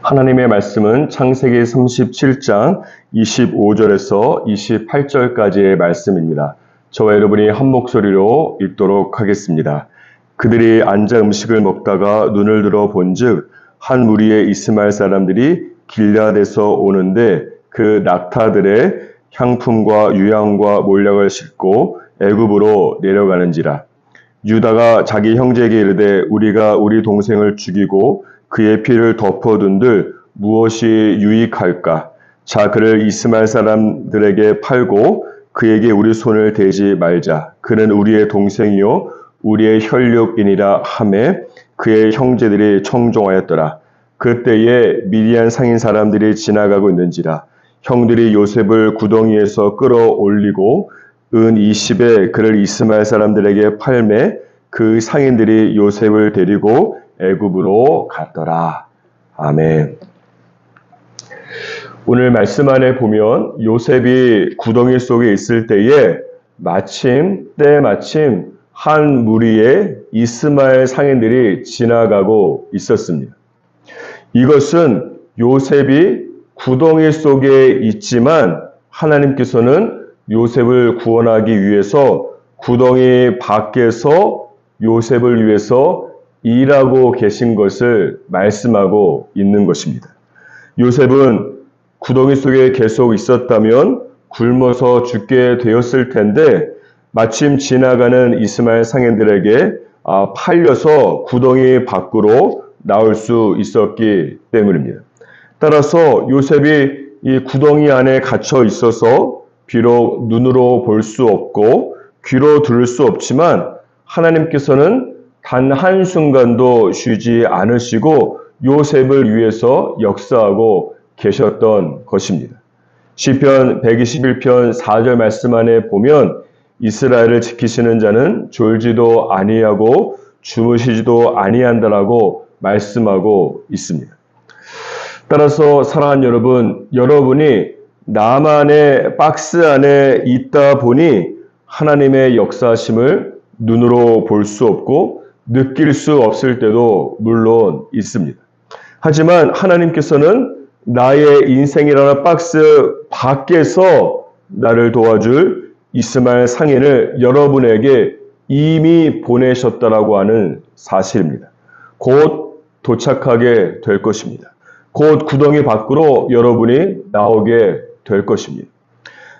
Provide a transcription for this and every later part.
하나님의 말씀은 창세기 37장 25절에서 28절까지의 말씀입니다. 저와 여러분이 한 목소리로 읽도록 하겠습니다. 그들이 앉아 음식을 먹다가 눈을 들어 본즉 한 무리의 이스마엘 사람들이 길앗에서 오는데 그 낙타들의 향품과 유향과 몰약을 싣고 애굽으로 내려가는지라. 유다가 자기 형제에게 이르되 우리가 우리 동생을 죽이고 그의 피를 덮어둔들 무엇이 유익할까? 자, 그를 이스마엘 사람들에게 팔고 그에게 우리 손을 대지 말자. 그는 우리의 동생이요 우리의 혈육이니라 하매 그의 형제들이 청종하였더라. 그때에 미디안 상인 사람들이 지나가고 있는지라. 형들이 요셉을 구덩이에서 끌어올리고 은 20에 그를 이스마엘 사람들에게 팔매 그 상인들이 요셉을 데리고 애굽으로 갔더라. 아멘. 오늘 말씀 안에 보면 요셉이 구덩이 속에 있을 때에 때마침 한 무리의 이스마엘 상인들이 지나가고 있었습니다. 이것은 요셉이 구덩이 속에 있지만 하나님께서는 요셉을 구원하기 위해서 구덩이 밖에서 요셉을 위해서 일하고 계신 것을 말씀하고 있는 것입니다. 요셉은 구덩이 속에 계속 있었다면 굶어서 죽게 되었을 텐데 마침 지나가는 이스마엘 상인들에게 팔려서 구덩이 밖으로 나올 수 있었기 때문입니다. 따라서 요셉이 이 구덩이 안에 갇혀 있어서 비록 눈으로 볼 수 없고 귀로 들을 수 없지만 하나님께서는 단 한순간도 쉬지 않으시고 요셉을 위해서 역사하고 계셨던 것입니다. 시편 121편 4절 말씀 안에 보면 이스라엘을 지키시는 자는 졸지도 아니하고 주무시지도 아니한다라고 말씀하고 있습니다. 따라서 사랑하는 여러분, 여러분이 나만의 박스 안에 있다 보니 하나님의 역사하심을 눈으로 볼 수 없고 느낄 수 없을 때도 물론 있습니다. 하지만 하나님께서는 나의 인생이라는 박스 밖에서 나를 도와줄 이스마엘 상인을 여러분에게 이미 보내셨다라고 하는 사실입니다. 곧 도착하게 될 것입니다. 곧 구덩이 밖으로 여러분이 나오게 될 것입니다.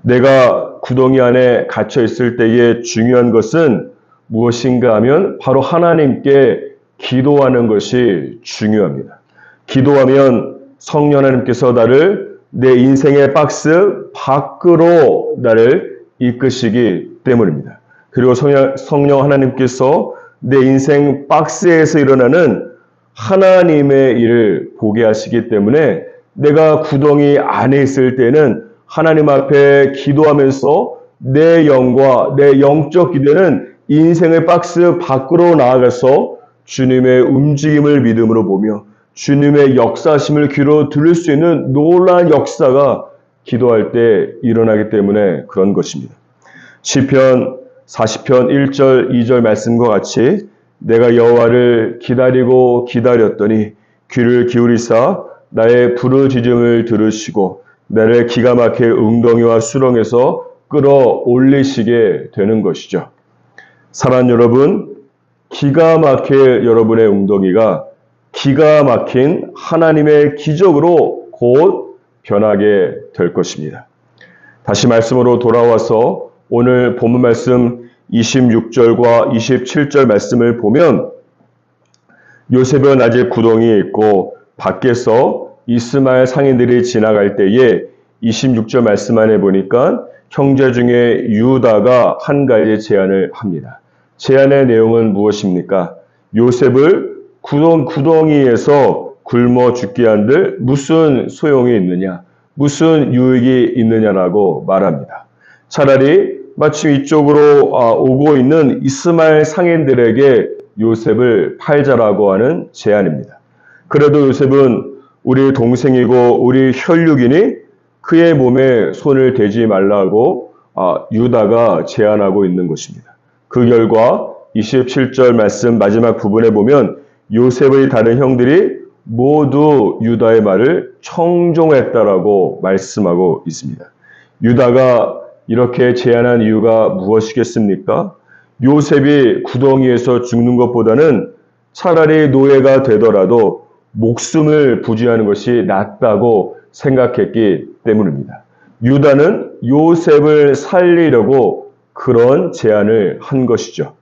내가 구덩이 안에 갇혀 있을 때의 중요한 것은 무엇인가 하면 바로 하나님께 기도하는 것이 중요합니다. 기도하면 성령 하나님께서 나를 내 인생의 박스 밖으로 나를 이끄시기 때문입니다. 그리고 성령 하나님께서 내 인생 박스에서 일어나는 하나님의 일을 보게 하시기 때문에 내가 구덩이 안에 있을 때는 하나님 앞에 기도하면서 내 영과 내 영적 기도는 인생의 박스 밖으로 나아가서 주님의 움직임을 믿음으로 보며 주님의 역사하심을 귀로 들을 수 있는 놀라운 역사가 기도할 때 일어나기 때문에 그런 것입니다. 시편 40편 1절 2절 말씀과 같이 내가 여호와를 기다리고 기다렸더니 귀를 기울이사 나의 부르짖음을 들으시고 나를 기가 막히게 웅덩이와 수렁에서 끌어올리시게 되는 것이죠. 사랑하는 여러분, 기가 막힐 여러분의 웅덩이가 기가 막힌 하나님의 기적으로 곧 변하게 될 것입니다. 다시 말씀으로 돌아와서 오늘 본문 말씀 26절과 27절 말씀을 보면 요셉은 아직 구덩이에 있고 밖에서 이스마엘 상인들이 지나갈 때에 26절 말씀 안에 보니까 형제 중에 유다가 한 가지 제안을 합니다. 제안의 내용은 무엇입니까? 요셉을 구덩이에서 굶어 죽게 한들 무슨 소용이 있느냐? 무슨 유익이 있느냐라고 말합니다. 차라리 마침 이쪽으로 오고 있는 이스마엘 상인들에게 요셉을 팔자라고 하는 제안입니다. 그래도 요셉은 우리 동생이고 우리 혈육이니 그의 몸에 손을 대지 말라고 유다가 제안하고 있는 것입니다. 그 결과 27절 말씀 마지막 부분에 보면 요셉의 다른 형들이 모두 유다의 말을 청종했다라고 말씀하고 있습니다. 유다가 이렇게 제안한 이유가 무엇이겠습니까? 요셉이 구덩이에서 죽는 것보다는 차라리 노예가 되더라도 목숨을 부지하는 것이 낫다고 생각했기 때문입니다. 유다는 요셉을 살리려고 그런 제안을 한 것이죠.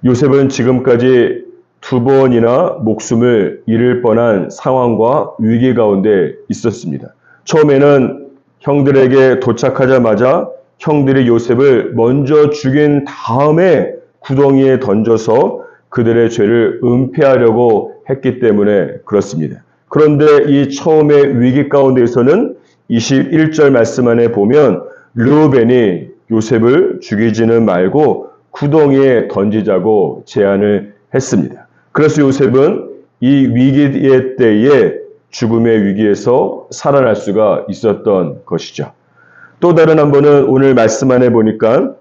요셉은 지금까지 2번이나 목숨을 잃을 뻔한 상황과 위기 가운데 있었습니다. 처음에는 형들에게 도착하자마자 형들이 요셉을 먼저 죽인 다음에 구덩이에 던져서 그들의 죄를 은폐하려고 했기 때문에 그렇습니다. 그런데 이 처음의 위기 가운데에서는 21절 말씀 안에 보면 르우벤이 요셉을 죽이지는 말고 구덩이에 던지자고 제안을 했습니다. 그래서 요셉은 이 위기의 때에 죽음의 위기에서 살아날 수가 있었던 것이죠. 또 다른 한 번은 오늘 말씀 안에 보니까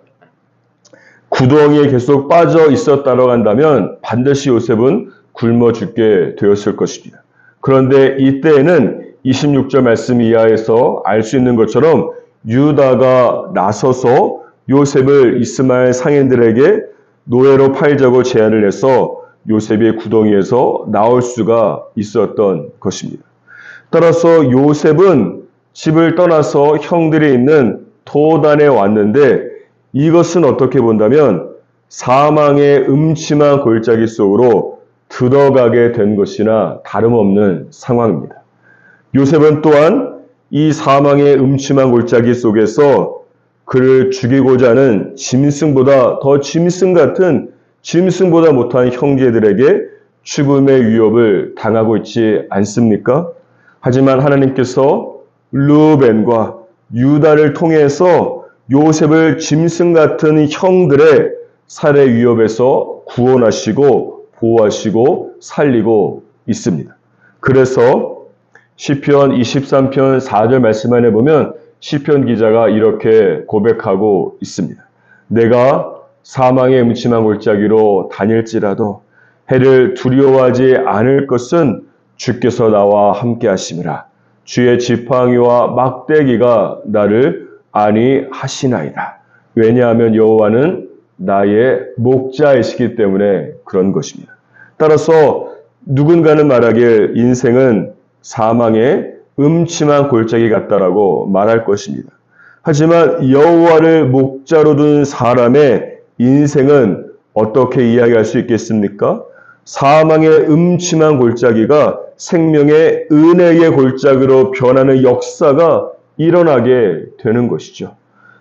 구덩이에 계속 빠져 있었다고 한다면 반드시 요셉은 굶어 죽게 되었을 것입니다. 그런데 이때에는 26절 말씀 이하에서 알 수 있는 것처럼 유다가 나서서 요셉을 이스마엘 상인들에게 노예로 팔자고 제안을 해서 요셉이 구덩이에서 나올 수가 있었던 것입니다. 따라서 요셉은 집을 떠나서 형들이 있는 도단에 왔는데 이것은 어떻게 본다면 사망의 음침한 골짜기 속으로 들어가게 된 것이나 다름없는 상황입니다. 요셉은 또한 이 사망의 음침한 골짜기 속에서 그를 죽이고자 하는 짐승보다 더 짐승 같은 짐승보다 못한 형제들에게 죽음의 위협을 당하고 있지 않습니까? 하지만 하나님께서 르우벤과 유다를 통해서 요셉을 짐승 같은 형들의 살해 위협에서 구원하시고 보호하시고 살리고 있습니다. 그래서 시편 23편 4절 말씀 안에 보면 시편 기자가 이렇게 고백하고 있습니다. 내가 사망의 음침한 골짜기로 다닐지라도 해를 두려워하지 않을 것은 주께서 나와 함께 하심이라. 주의 지팡이와 막대기가 나를 안위하시나이다. 왜냐하면 여호와는 나의 목자이시기 때문에 그런 것입니다. 따라서 누군가는 말하길 인생은 사망의 음침한 골짜기 같다라고 말할 것입니다. 하지만 여호와를 목자로 둔 사람의 인생은 어떻게 이야기할 수 있겠습니까? 사망의 음침한 골짜기가 생명의 은혜의 골짜기로 변하는 역사가 일어나게 되는 것이죠.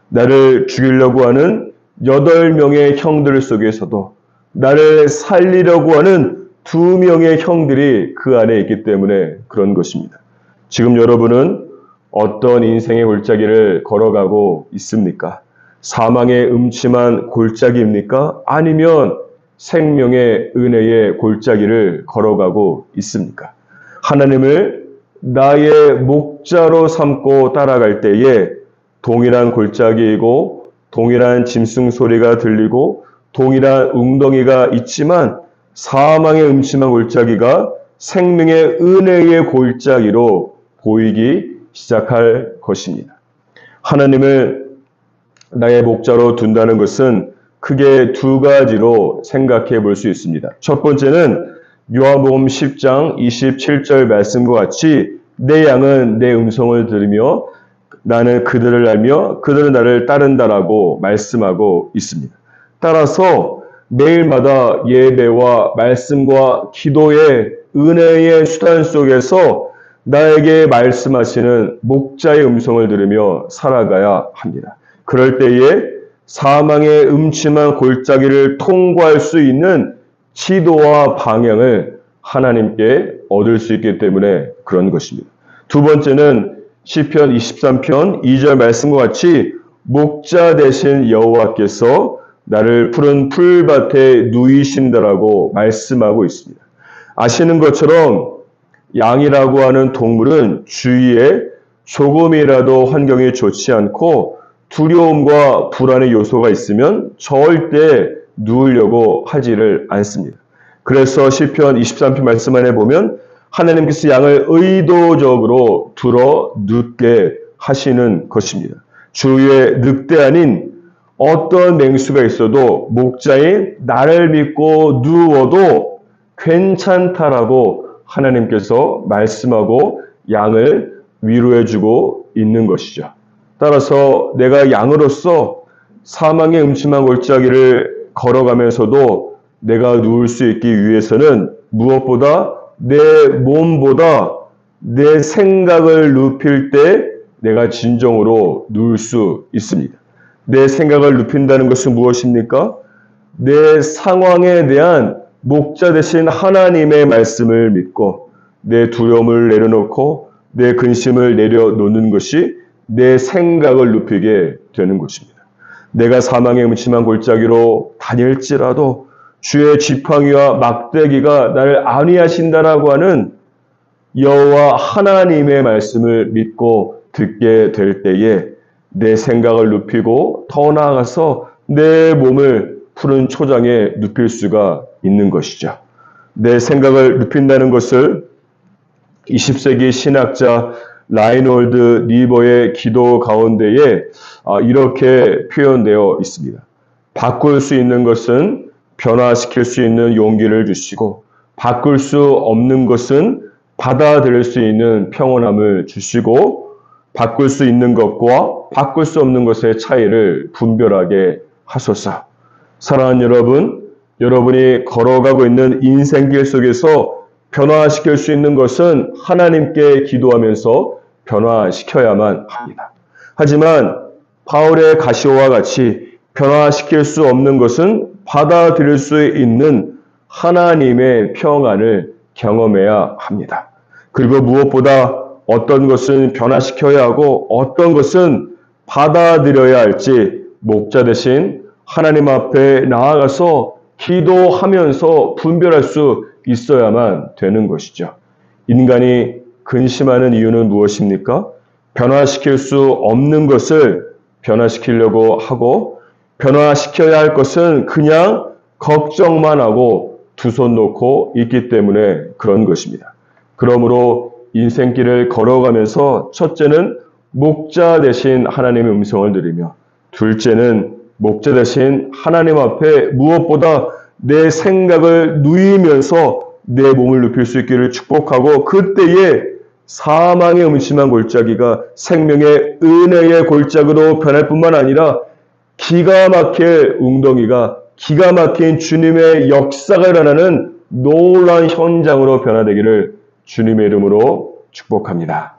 나를 죽이려고 하는 8명의 형들 속에서도 나를 살리려고 하는 2명의 형들이 그 안에 있기 때문에 그런 것입니다. 지금 여러분은 어떤 인생의 골짜기를 걸어가고 있습니까? 사망의 음침한 골짜기입니까? 아니면 생명의 은혜의 골짜기를 걸어가고 있습니까? 하나님을 나의 목자로 삼고 따라갈 때에 동일한 골짜기이고 동일한 짐승 소리가 들리고 동일한 웅덩이가 있지만 사망의 음침한 골짜기가 생명의 은혜의 골짜기로 보이기 시작할 것입니다. 하나님을 나의 목자로 둔다는 것은 크게 2가지로 생각해 볼 수 있습니다. 첫 번째는 요한복음 10장 27절 말씀과 같이 내 양은 내 음성을 들으며 나는 그들을 알며 그들은 나를 따른다라고 말씀하고 있습니다. 따라서 매일마다 예배와 말씀과 기도의 은혜의 수단 속에서 나에게 말씀하시는 목자의 음성을 들으며 살아가야 합니다. 그럴 때에 사망의 음침한 골짜기를 통과할 수 있는 지도와 방향을 하나님께 얻을 수 있기 때문에 그런 것입니다. 두 번째는 시편 23편 2절 말씀과 같이 목자 되신 여호와께서 나를 푸른 풀밭에 누이신다라고 말씀하고 있습니다. 아시는 것처럼 양이라고 하는 동물은 주위에 조금이라도 환경이 좋지 않고 두려움과 불안의 요소가 있으면 절대 누우려고 하지를 않습니다. 그래서 시편 23편 말씀 안에 보면 하나님께서 양을 의도적으로 들어 눕게 하시는 것입니다. 주위에 늑대 아닌 어떤 맹수가 있어도 목자인 나를 믿고 누워도 괜찮다라고 하나님께서 말씀하고 양을 위로해주고 있는 것이죠. 따라서 내가 양으로서 사망의 음침한 골짜기를 걸어가면서도 내가 누울 수 있기 위해서는 무엇보다 내 몸보다 내 생각을 눕힐 때 내가 진정으로 누울 수 있습니다. 내 생각을 눕힌다는 것은 무엇입니까? 내 상황에 대한 목자 되신 하나님의 말씀을 믿고 내 두려움을 내려놓고 내 근심을 내려놓는 것이 내 생각을 눕히게 되는 것입니다. 내가 사망의 음침한 골짜기로 다닐지라도 주의 지팡이와 막대기가 나를 안위하신다라고 하는 여호와 하나님의 말씀을 믿고 듣게 될 때에 내 생각을 눕히고 더 나아가서 내 몸을 푸른 초장에 눕힐 수가 있는 것이죠. 내 생각을 눕힌다는 것을 20세기 신학자 라인홀드 니버의 기도 가운데에 이렇게 표현되어 있습니다. 바꿀 수 있는 것은 변화시킬 수 있는 용기를 주시고 바꿀 수 없는 것은 받아들일 수 있는 평온함을 주시고 바꿀 수 있는 것과 바꿀 수 없는 것의 차이를 분별하게 하소서. 사랑하는 여러분, 여러분이 걸어가고 있는 인생길 속에서 변화시킬 수 있는 것은 하나님께 기도하면서 변화시켜야만 합니다. 하지만 바울의 가시오와 같이 변화시킬 수 없는 것은 받아들일 수 있는 하나님의 평안을 경험해야 합니다. 그리고 무엇보다 어떤 것은 변화시켜야 하고 어떤 것은 받아들여야 할지 목자 대신 하나님 앞에 나아가서 기도하면서 분별할 수 있어야만 되는 것이죠. 인간이 근심하는 이유는 무엇입니까? 변화시킬 수 없는 것을 변화시키려고 하고 변화시켜야 할 것은 그냥 걱정만 하고 두 손 놓고 있기 때문에 그런 것입니다. 그러므로 인생길을 걸어가면서 첫째는 목자 대신 하나님의 음성을 들으며 둘째는 목자 대신 하나님 앞에 무엇보다 내 생각을 누이면서 내 몸을 눕힐 수 있기를 축복하고 그때에 사망의 음침한 골짜기가 생명의 은혜의 골짜기로 변할 뿐만 아니라 기가 막힐 웅덩이가 기가 막힌 주님의 역사가 일어나는 놀라운 현장으로 변화되기를 주님의 이름으로 축복합니다.